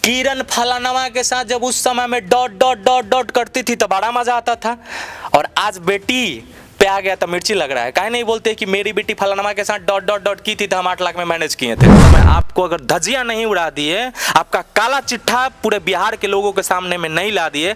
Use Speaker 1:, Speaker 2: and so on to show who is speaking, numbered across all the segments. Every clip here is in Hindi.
Speaker 1: किरण फलानवा के साथ जब उस समय में डॉट डॉट डॉट डॉट करती थी तो बड़ा मजा आता था, और आज बेटी पे आ गया तो मिर्ची लग रहा है। काहे नहीं बोलते कि मेरी बेटी फलानमा के साथ डॉट डॉट डॉट की थी तो हम 8 लाख में मैनेज किए थे। तो मैं आपको अगर धजिया नहीं उड़ा दिए, आपका काला चिट्ठा पूरे बिहार के लोगों के सामने में नहीं ला दिए,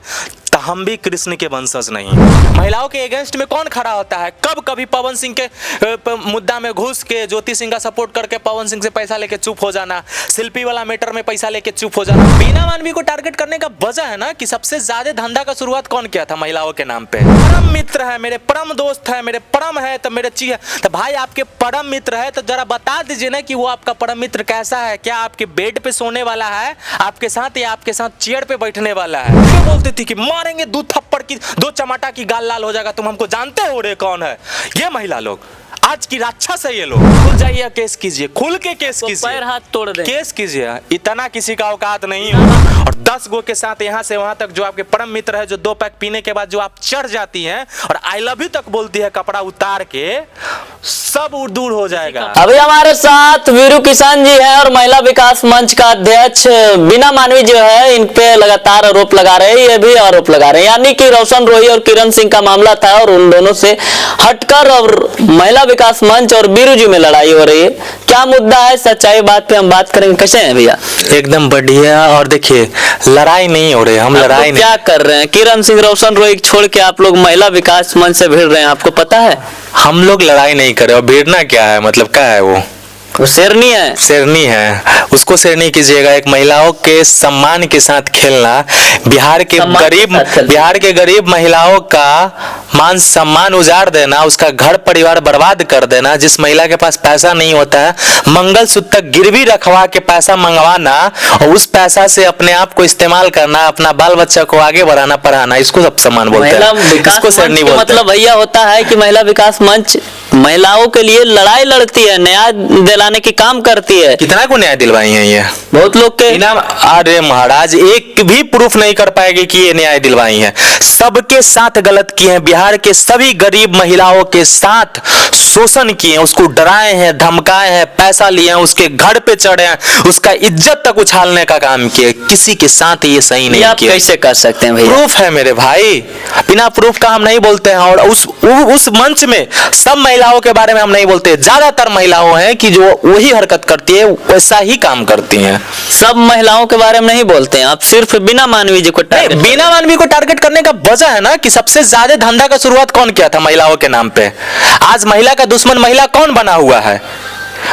Speaker 1: तो हम भी कृष्ण के वंशज नहीं। महिलाओं के अगेंस्ट में कौन खड़ा होता है? कब कभी पवन सिंह के मुद्दा में घुस के ज्योति सिंह का सपोर्ट करके पवन सिंह से पैसा लेके चुप हो जाना, शिल्पी वाला मैटर में पैसा लेके चुप हो जाना। बीना मानवी को टारगेट करने का वजह है ना कि सबसे ज्यादा धंधा का शुरुआत कौन किया था? महिलाओं के नाम पे। परम मित्र है, मेरे परम दोस्त है, मेरे परम है तो मेरे ची है। तो भाई आपके परम मित्र है तो जरा बता दीजिए ना कि वो आपका परम मित्र कैसा है। क्या आपके बेड पे सोने वाला है आपके साथ, या आपके साथ चेयर पे बैठने वाला है? क्यों बोलती थी कि मारेंगे 2 थप्पड़ की 2 चमाटा की गाल लाल हो जाएगा, तुम हमको जानते हो रे कौन है? ये महिला लोग आज की राक्षस है ये लोग। खुल जाइए, केस कीजिए, खुल के केस कीजिए,
Speaker 2: पैर हाथ तोड़ दे,
Speaker 1: केस कीजिए। इतना किसी का औकात नहीं है। और 10 गो के साथ यहाँ से वहां तक जो आपके परम मित्र है, जो 2 पैक पीने के बाद जो आप चढ़ जाती हैं और आई लव यू तक बोलती है कपड़ा उतार के, सब दूर हो जाएगा।
Speaker 2: अभी हमारे साथ वीरू किसान जी है और महिला विकास मंच का अध्यक्ष बीना मानवी जो है, इन पे लगातार आरोप लगा रहे हैं, ये भी आरोप लगा रहे हैं, यानी कि रोशन रोही और किरण सिंह का मामला था और उन दोनों से हटकर और महिला विकास मंच और बीरू जी में लड़ाई हो रही है। क्या मुद्दा है, सच्चाई बात पे हम बात करेंगे। कैसे हैं भैया?
Speaker 1: एकदम बढ़िया। और देखिए, लड़ाई नहीं हो रही, हम लड़ाई नहीं।
Speaker 2: क्या कर रहे हैं? किरण सिंह रोशन रोही छोड़ के आप लोग महिला विकास मंच से भिड़ रहे हैं, आपको पता है?
Speaker 1: हम लोग लड़ाई नहीं करे। और भिड़ना क्या है, मतलब क्या है? वो
Speaker 2: शेरनी है,
Speaker 1: शेरनी है, उसको शेरनी कीजिएगा। एक महिलाओं के सम्मान के साथ खेलना, बिहार के गरीब महिलाओं का मान सम्मान उजाड़ देना, उसका घर परिवार बर्बाद कर देना। जिस महिला के पास पैसा नहीं होता है, मंगलसूत्र तक गिरवी रखवा के पैसा मंगवाना और उस पैसा से अपने आप को इस्तेमाल करना, अपना बाल बच्चा को आगे बढ़ाना, पढ़ाना, इसको सब सम्मान बोलते हैं, इसको शेरनी बोलते हैं।
Speaker 2: मतलब भैया होता है कि महिला विकास मंच महिलाओं के लिए लड़ाई लड़ती है, न्याय दिलाने की काम करती है।
Speaker 1: कितना को न्याय दिलवाई है ये?
Speaker 2: बहुत लोग के।
Speaker 1: अरे महाराज, एक भी प्रूफ नहीं कर पाएगी कि ये न्याय दिलवाई है। सबके साथ गलत किए हैं, बिहार के सभी गरीब महिलाओं के साथ शोषण किए, उसको डराए हैं, धमकाए हैं, पैसा लिए हैं, उसके घर पे चढ़े हैं, उसका इज्जत तक उछालने का काम किए। किसी के साथ ये सही नहीं किया।
Speaker 2: कैसे कर सकते हैं भैया?
Speaker 1: प्रूफ है मेरे भाई, बिना प्रूफ का हम नहीं बोलते हैं। और उस मंच में सब महिलाओं के बारे में हम नहीं बोलते। ज्यादातर महिलाओं हैं कि जो वही हरकत करती है, वैसा ही काम करती हैं।
Speaker 2: सब महिलाओं के बारे में नहीं बोलते हैं आप, सिर्फ बीना मानवी जी को टारगेट।
Speaker 1: बीना मानवी को टारगेट करने का वजह है ना कि सबसे ज्यादा धंधा का शुरुआत कौन किया था? महिलाओं के नाम पे। आज महिला का दुश्मन महिला कौन बना हुआ है?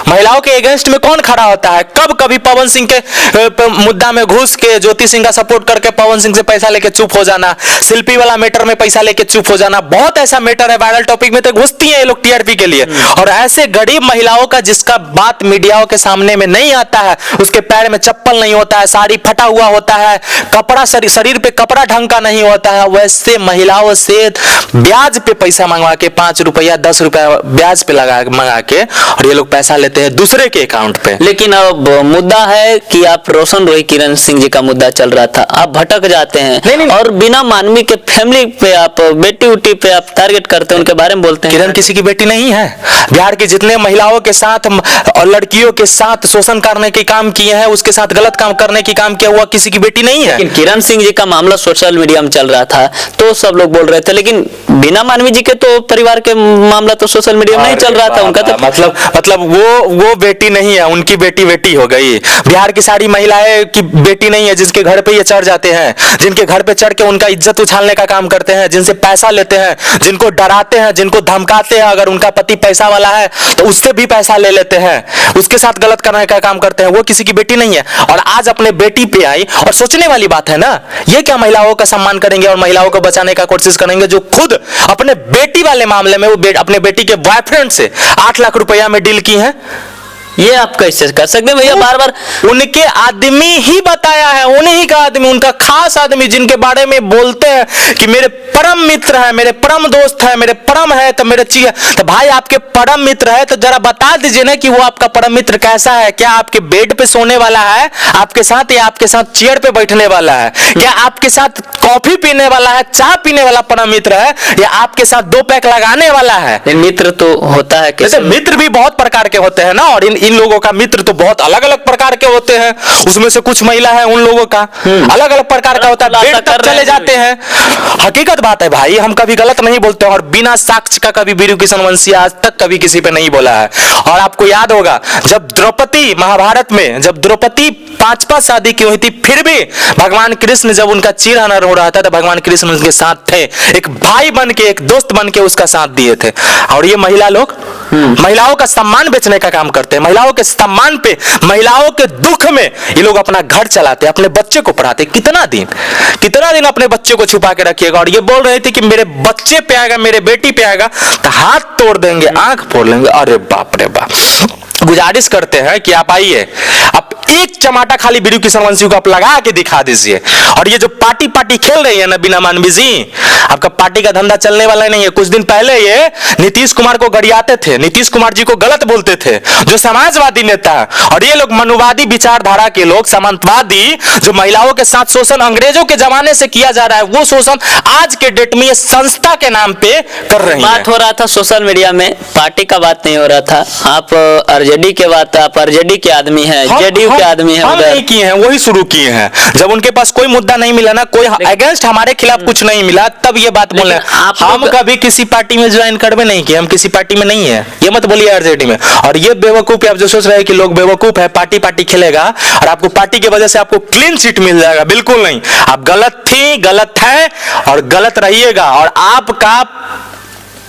Speaker 1: महिलाओं के अगेंस्ट में कौन खड़ा होता है? कब कभी पवन सिंह के मुद्दा में घुस के ज्योति सिंह का सपोर्ट करके पवन सिंह से पैसा लेके चुप हो जाना, शिल्पी वाला मैटर में पैसा लेके चुप हो जाना। बहुत ऐसा मैटर है, वायरल टॉपिक में तो घुसती हैं ये लोग टीआरपी के लिए। और ऐसे गरीब महिलाओं का जिसका बात मीडियाओं के सामने में नहीं आता है, उसके पैर में चप्पल नहीं होता है, साड़ी फटा हुआ होता है, कपड़ा शरीर पे कपड़ा ढंग का नहीं होता है, वैसे महिलाओं से ब्याज पे पैसा मंगवा के 5 रुपया 10 रुपया ब्याज पे मंगा के और ये लोग पैसा लेते हैं दूसरे के अकाउंट पे।
Speaker 2: लेकिन अब मुद्दा है कि आप रोशन रोही किरण सिंह जी का मुद्दा चल रहा था, आप भटक जाते हैं। नहीं। और बिना मानवी के फैमिली पे आप, बेटी उटी पे आप टारगेट करते हैं, उनके बारे में बोलते हैं।
Speaker 1: किरण किसी की बेटी नहीं है। बिहार की जितने महिलाओं के साथ और लड़कियों के साथ शोषण करने के काम किए हैं, उसके साथ गलत काम करने की काम किया हुआ किसी की बेटी नहीं है।
Speaker 2: लेकिन किरण सिंह जी का मामला सोशल मीडिया में चल रहा था तो सब लोग बोल रहे थे, लेकिन बिना मानवी जी के तो परिवार के मामला तो सोशल मीडिया में नहीं चल रहा था। उनका तो
Speaker 1: मतलब वो बेटी नहीं है, उनकी बेटी हो गई। बिहार की सारी महिलाएं की बेटी नहीं है जिसके घर पे ये चढ़ जाते हैं, जिनके घर पे चढ़ के उनका इज्जत उछालने का काम करते हैं, जिनसे पैसा लेते हैं, जिनको डराते हैं, जिनको धमकाते हैं। अगर उनका पति पैसा वाला है तो उससे भी पैसा ले लेते हैं, उसके साथ गलत करने का काम करते हैं। वो किसी की बेटी नहीं है। और आज अपने बेटी पे आई, और सोचने वाली बात है ना, ये क्या महिलाओं का सम्मान करेंगे और महिलाओं को बचाने का कोशिश करेंगे, जो खुद अपने बेटी वाले मामले में वो अपने बेटी के बॉयफ्रेंड से 8 लाख रुपया में डील की है।
Speaker 2: ये आप कैसे कर सकते हैं भैया? बार बार
Speaker 1: उनके आदमी ही बताया है, उन्हीं का आदमी, उनका खास आदमी, जिनके बारे में बोलते हैं कि मेरे परम मित्र है, मेरे परम दोस्त है, मेरे परम है तो मेरे ची है। तो भाई आपके परम मित्र है तो जरा बता दीजिए ना कि वो आपका परम मित्र कैसा है। क्या आपके बेड पे सोने वाला है आपके साथ, या आपके साथ चेयर पे बैठने वाला है? क्या आपके साथ कॉफी पीने वाला है, चाय पीने वाला परम मित्र है, या आपके साथ 2 पैक लगाने वाला है?
Speaker 2: मित्र तो होता है,
Speaker 1: मित्र भी बहुत प्रकार के होते हैं ना। और इन लोगों का मित्र तो बहुत अलग अलग प्रकार के होते हैं, उसमें से कुछ महिला है उन लोगों का अलग अलग प्रकार का होता है, बेड तक चले जाते हैं। हकीकत बात है भाई, हम कभी गलत नहीं बोलते और बिना साक्ष्य का कभी वीरू किशन वंशी आज तक कभी किसी पे नहीं बोला है। और आपको याद होगा जब द्रौपदी महाभारत में जब द्रौपदी 5 शादी की हुई थी, फिर भी भगवान कृष्ण जब उनका चीरहरण हो रहा था तो भगवान कृष्ण उनके साथ थे, एक भाई बन के एक दोस्त बन के उसका साथ दिए थे। और ये महिला लोग महिलाओं का सम्मान बेचने का काम करते हैं, महिलाओं के सम्मान पे, महिलाओं के दुख में ये लोग अपना घर चलाते, अपने बच्चे को पढ़ाते। कितना दिन अपने बच्चे को छुपा के रखिएगा। और ये बोल रहे थे कि मेरे बच्चे पे आएगा, मेरे बेटी पे आएगा तो हाथ तोड़ देंगे, आंख फोड़ लेंगे। अरे बाप रे बाप। गुजारिश करते हैं कि आप आइए, आप एक चमाटा खाली वीरू किशन वंशी को आप लगा के दिखा दीजिए। और ये जो पार्टी खेल रही है ना बीना मानवी जी, आपका पार्टी का धंधा चलने वाला नहीं है। कुछ दिन पहले ये नीतीश कुमार को गरियाते थे, नीतीश कुमार जी को गलत बोलते थे, जो समाजवादी नेता है। और ये लोग मनुवादी विचारधारा के लोग, सामंतवादी, जो महिलाओं के साथ शोषण अंग्रेजों के जमाने से किया जा रहा है, वो शोषण आज के डेट में ये संस्था के नाम पे कर रही है।
Speaker 2: बात हो रहा था सोशल मीडिया में, पार्टी का बात नहीं हो रहा था। आप आरजेडी के बात, आप आरजेडी के आदमी हैं, जेडीयू के आदमी हैं,
Speaker 1: हम नहीं किए हैं, वही शुरू किए हैं। जब उनके पास कोई मुद्दा नहीं मिला ना, कोई अगेंस्ट हमारे खिलाफ कुछ नहीं मिला, तब ये बात बोले। हम कभी किसी पार्टी में ज्वाइन करवे नहीं किए, हम किसी पार्टी में नहीं है, ये मत बोलिए आरजेडी में। और ये बेवकूफ है, आप जो सोच रहे हैं कि लोग बेवकूफ है, पार्टी खेलेगा और आपको पार्टी की वजह से आपको क्लीन चिट मिल जाएगा, बिल्कुल नहीं। आप गलत थी, गलत है और गलत रहिएगा। और आपका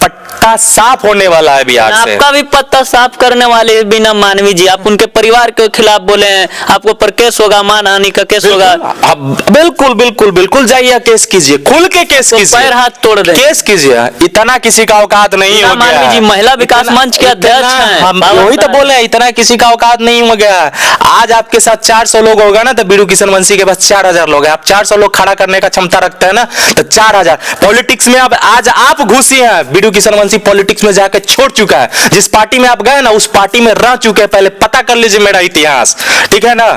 Speaker 1: पट्टा साफ होने वाला है बिहार से।
Speaker 2: आपका भी पत्ता साफ करने वाले बीना मानवी जी, आप उनके परिवार के खिलाफ बोले हैं, आपको पर केस होगा, मानहानि का केस होगा।
Speaker 1: बिल्कुल जाइए, केस कीजिए, खुल के केस कीजिए,
Speaker 2: पैर हाथ तोड़ दें,
Speaker 1: केस कीजिए। इतना किसी का औकात नहीं हो गया।
Speaker 2: मानवी जी महिला विकास मंच के अध्यक्ष हैं,
Speaker 1: हम वही तो बोले हैं, इतना किसी का औकात नहीं हो गया। आज आपके साथ 400 लोग होगा ना, तो वीरू किशन वंशी के पास 4000 लोग हैं। आप 400 लोग खड़ा करने का क्षमता रखते हैं ना, तो 4000। पॉलिटिक्स में अब आज आप घुसी हैं, वीरू किशन वंशी पॉलिटिक्स में जाकर छोड़ चुका है। जिस पार्टी में आप गए ना, उस पार्टी में रह चुके हैं, पहले पता कर लीजिए मेरा इतिहास, ठीक है ना,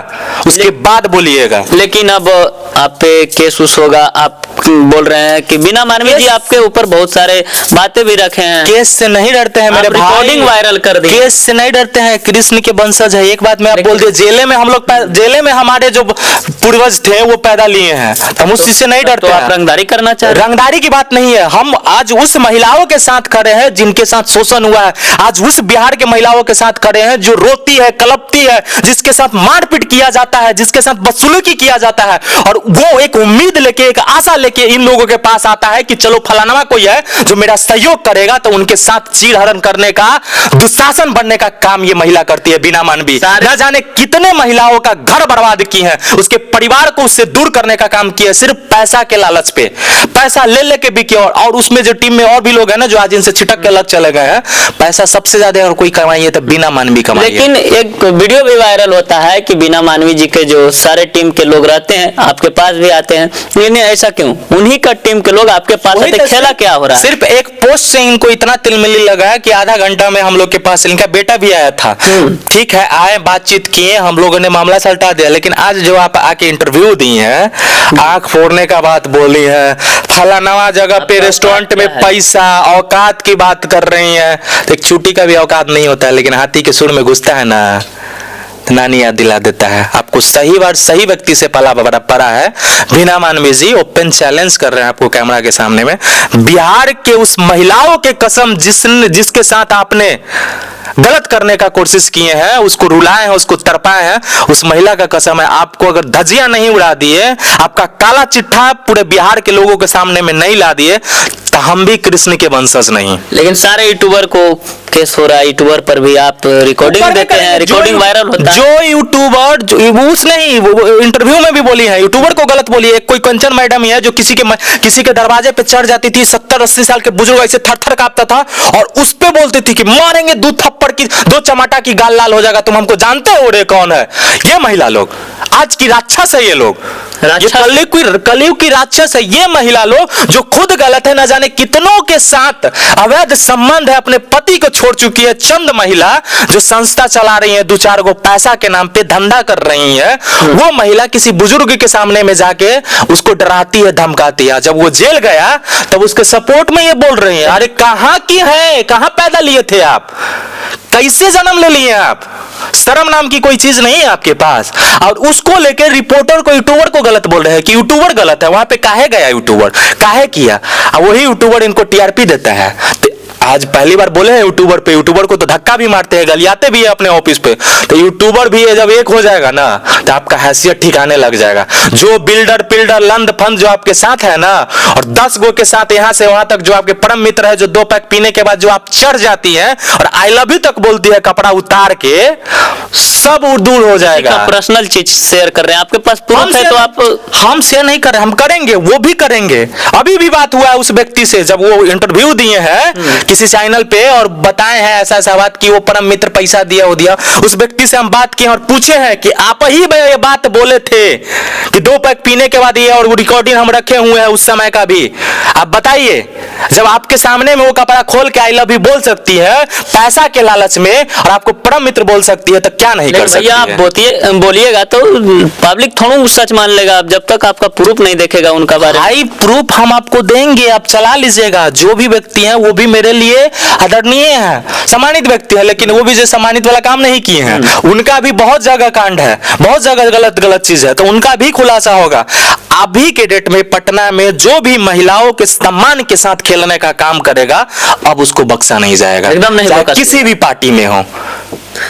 Speaker 1: उसके बाद बोलिएगा।
Speaker 2: लेकिन अब आप पे केस उस होगा, आप बोल रहे हैं कि बिना मानवी जी आपके ऊपर बहुत सारे बातें भी रखे हैं।
Speaker 1: केस से नहीं डरते हैं मेरे भाई,
Speaker 2: रिकॉर्डिंग वायरल कर दी।
Speaker 1: केस से नहीं डरते हैं, कृष्ण के वंशज है। एक बात मैं आप बोल दिए, जेले में हम लोग, जेले में हमारे जो पूर्वज थे वो पैदा लिए हैं, हम उस चीज से नहीं डरते।
Speaker 2: तो आप रंगदारी करना चाह रहे हैं?
Speaker 1: रंगदारी की बात नहीं है, हम आज उस महिलाओं के साथ खड़े हैं जिनके साथ शोषण हुआ है। आज उस बिहार के महिलाओं के साथ खड़े हैं जो रोती है, कलपती है, जिसके साथ मारपीट किया जाता है, जिसके साथ बदसलूकी किया जाता है। और वो एक उम्मीद लेके, एक आशा लेके इन लोगों के पास आता है कि चलो फलाना कोई है जो मेरा सहयोग करेगा, तो उनके साथ चीरहरण करने का, दुशासन बनने का काम ये महिला करती है बीना मानवी। न जाने कितने महिलाओं का घर बर्बाद की है, उसके परिवार को उससे दूर करने का काम किया, सिर्फ पैसा के लालच पे, पैसा ले लेके भी किया। और उसमें जो टीम में और भी लोग हैं ना, जो आज इनसे छिटक के अलग चले गए हैं, पैसा सबसे ज्यादा और कोई कमाई है तो बीना मानवी कमाई है।
Speaker 2: लेकिन एक वीडियो भी वायरल होता है कि बीना मानवी जी के जो सारे टीम के लोग रहते हैं आपके पास भी आते हैं, लेकिन ऐसा क्यों? उन्हीं का टीम के लोग आपके पास आते, खेला क्या हो रहा है?
Speaker 1: सिर्फ एक पोस्ट से इनको इतना तिलमिली लगा है कि आधा घंटा में हम लोग के पास इनका बेटा भी आया था। ठीक है, आए, बातचीत किए, हम लोगों ने मामला सलटा दिया। लेकिन आज जो आप आके इंटरव्यू दी है, आंख फोड़ने का बात बोली है, फलाना जगह पे रेस्टोरेंट में पैसा, औकात की बात कर रही है। तो एक चूटी का भी औकात नहीं होता है, लेकिन हाथी के सुर में घुसता है ना, नानी याद दिला देता है। आपको सही बार सही व्यक्ति से पला पड़ा है। बीना मानवी जी ओपन चैलेंज कर रहे हैं आपको कैमरा के सामने में। बिहार के उस महिलाओं के कसम जिसके साथ आपने गलत करने का कोशिश किए हैं, उसको रुलाए हैं, उसको तरपाए हैं, उस महिला का कसम है, आपको अगर धज्जियां नहीं उड़ा दिए, आपका काला चिट्ठा पूरे बिहार के लोगों के सामने में नहीं ला दिए, तो हम भी कृष्ण के वंशज नहीं।
Speaker 2: लेकिन सारे यूट्यूबर को केस हो रहा है, यूट्यूबर पर भी आप रिकॉर्डिंग देते हैं, रिकॉर्डिंग वायरल होता है।
Speaker 1: जो यूट्यूबर उसने ही इंटरव्यू में भी बोली है, यूट्यूबर को गलत बोली है। कोई कंचन मैडम है जो किसी के दरवाजे पे चढ़ जाती थी, 70-80 साल के बुजुर्ग, ऐसे थर-थर कांपता था और उस पे बोलती थी कि मारेंगे, 2 थप्पड़ की 2 चमाटा की गाल लाल हो जाएगा, तुम हमको जानते हो रे कौन है? ये महिला लोग आज की राक्षस है ये लोग। ये कलयुग की राक्षस है ये महिला लोग, जो खुद गलत है, न जाने कितनों के साथ अवैध संबंध है, अपने पति को छोड़ चुकी है। चंद महिला जो संस्था चला रही है, 2-4 गो पैसा के नाम पे धंधा कर रही है, वो महिला किसी बुजुर्ग के सामने में जाके उसको डराती है, धमकाती है। जब वो जेल गया तब उसके सपोर्ट में ये बोल रही है, अरे कहां की है, कहां पैदा लिए थे आप, कैसे जन्म ले लिए आप, शर्म नाम की कोई चीज नहीं है आपके पास। और उसको लेकर रिपोर्टर को, यूट्यूबर को गलत बोल रहे हैं कि यूट्यूबर गलत है। वहां पे काहे गया यूट्यूबर, काहे किया, और वही यूट्यूबर इनको टीआरपी देता है। आज पहली बार बोले हैं यूट्यूबर पे, यूट्यूबर को तो धक्का भी मारते हैं, गलियाते भी है अपने ऑफिस पे। तो यूट्यूबर भी जब एक हो जाएगा ना तो आपका हैसियत ठिकाने लग जाएगा। जो बिल्डर पिल्डर लंद फंद जो आपके साथ है ना, और 10 गो के साथ यहां से वहां तक जो आपके परम मित्र है, जो 2 पैक पीने के बाद जो आप चढ़ जाती है और आई लव यू तक बोलती है कपड़ा उतार के, सब दूर हो जाएगा।
Speaker 2: पर्सनल चीज शेयर कर रहे हैं, आपके पास प्रूफ है तो आप।
Speaker 1: हम शेयर नहीं कर रहे, हम करेंगे, वो भी करेंगे। अभी भी बात हुआ है उस व्यक्ति से, जब वो इंटरव्यू दिए हैं किसी चैनल पे और बताए हैं ऐसा ऐसा बात कि वो परम मित्र पैसा दिया, वो दिया। उस व्यक्ति से हम बात किए और पूछे हैं कि आप ही ये बात बोले थे कि 2 पैक पीने के बाद ये, और वो रिकॉर्डिंग हम रखे हुए हैं उस समय का भी। आप बताइए, जब आपके सामने में वो कपड़ा खोल के आई लव यू बोल सकती है पैसा के लालच में, और आपको परम मित्र बोल सकती है, तो क्या नहीं कर सकती है?
Speaker 2: आप बोलिएगा तो पब्लिक थोड़ा सच मान लेगा, जब तक आपका प्रूफ नहीं देखेगा उनका बारे में।
Speaker 1: भाई प्रूफ हम आपको देंगे, आप चला लीजिएगा। जो भी व्यक्ति हैं वो भी मेरे लिए आदरणीय है, सम्मानित व्यक्ति है, लेकिन वो भी जो सम्मानित वाला काम नहीं किए हैं, उनका भी बहुत जगह कांड है, बहुत जगह गलत चीज है, तो उनका भी खुलासा होगा। अभी के डेट में पटना में जो भी महिलाओं के सम्मान के साथ खेलने का काम करेगा, अब उसको बख्शा नहीं जाएगा,
Speaker 2: एकदम नहीं,
Speaker 1: किसी भी पार्टी में हो।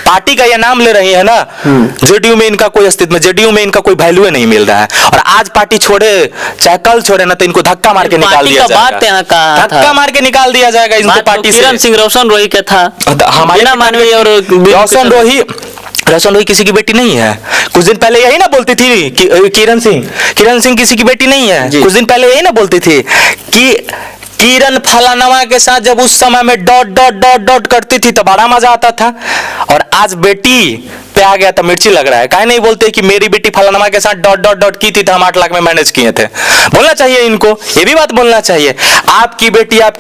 Speaker 1: पार्टी का ये नाम ले रही है ना, जेडीयू में इनका कोई अस्तित्व, जेडीयू में इनका कोई वैल्यू नहीं मिल रहा है। और आज पार्टी छोड़े चाहे कल छोड़े ना, तो इनको धक्का मार के निकाल दिया जाएगा, धक्का मार के निकाल दिया जाएगा इनको पार्टी से।
Speaker 2: किरण सिंह रोशन रोही का था, हमारे मानवीय और
Speaker 1: रोशन रोही किसी की बेटी नहीं है। कुछ दिन पहले यही ना बोलती थी कि किरण सिंह किसी की बेटी नहीं है। कुछ दिन पहले यही ना बोलती थी कि किरण फलानवा के साथ जब उस समय में डॉट करती थी तो बड़ा मजा आता था, और आज बेटी पे आ गया तो मिर्ची लग रहा है। काहे नहीं बोलते कि मेरी बेटी फलानवा के साथ डॉट की थी तो हम 8 लाख में मैनेज किए थे। बोलना चाहिए इनको, ये भी बात बोलना चाहिए। आपकी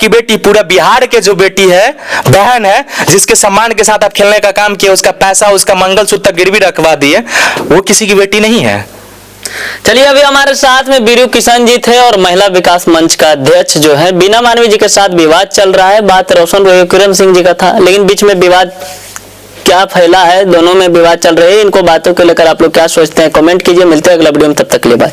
Speaker 1: बेटी पूरा बिहार के जो बेटी है, बहन है, जिसके सम्मान के साथ आप खेलने का काम किया, उसका पैसा, उसका मंगलसूत्र गिरवी रखवा दिए, वो किसी की बेटी नहीं है।
Speaker 2: चलिए, अभी हमारे साथ में बीरू किशन जी थे और महिला विकास मंच का अध्यक्ष जो है बीना मानवी जी के साथ विवाद चल रहा है। बात रोशन रोही किरण सिंह जी का था, लेकिन बीच में विवाद क्या फैला है, दोनों में विवाद चल रहे हैं। इनको बातों को लेकर आप लोग क्या सोचते हैं, कमेंट कीजिए। मिलते हैं अगला वीडियो में, तब तक के लिए बाय।